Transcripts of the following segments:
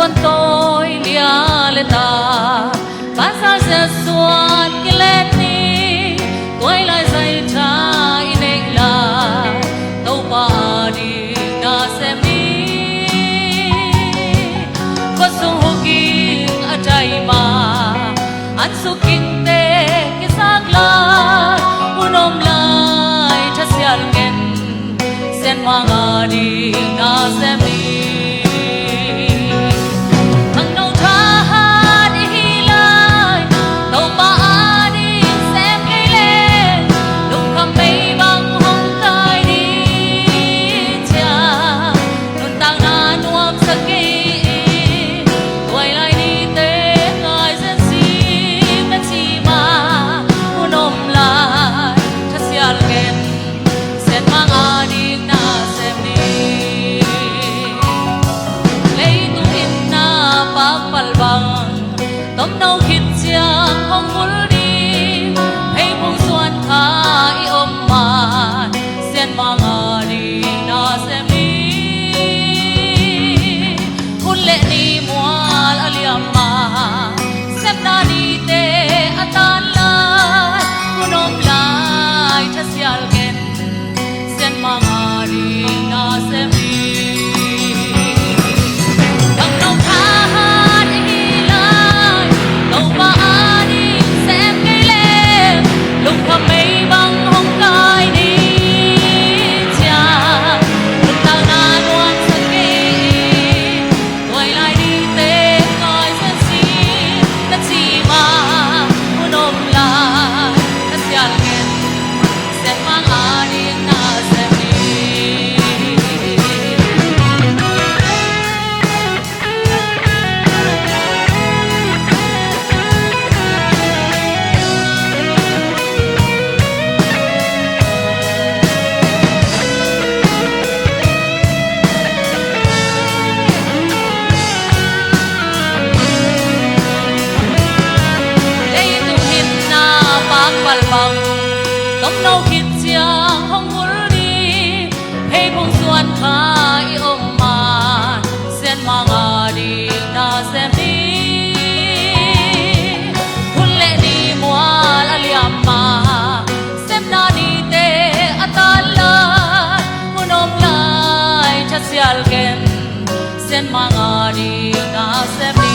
xuân tôi lia lên ta bán ra giờ xuân cái lên đi tôi lại dây trái nên là tàu ba đi na xem đi có số hồ kinh ở trái mà anh số kinh tế cái xác la muốn ôm lại cho xiên gen sen mang đi na xem đi tóm nâu khít chiang hong mul đi hay buông xuân khai ôm màn sen mang đi na xem đi hun lệ đi mua aliam mà xem na đi te atan la hun ôm lại cho xial gen sen mang đi na xem đi tóm nâu khít chiang hong mul đi hay buông xuân khai ôm màn sen mang đi na xem đi hun lệ đi mua aliam mà xem na đi te atan la hun ôm lại cho xial gen sen mang đi na xem đi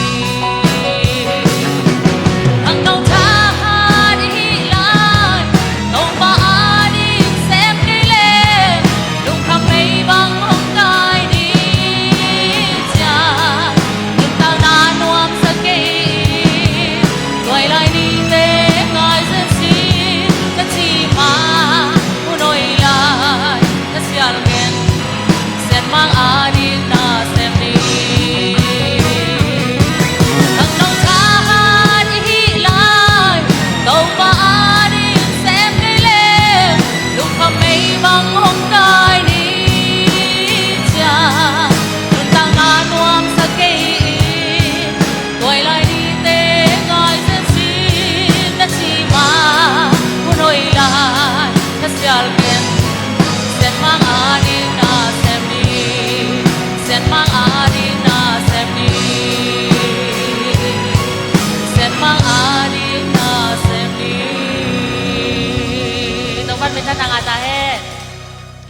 Bên thân nàng à ta he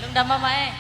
lưng đâm mà mày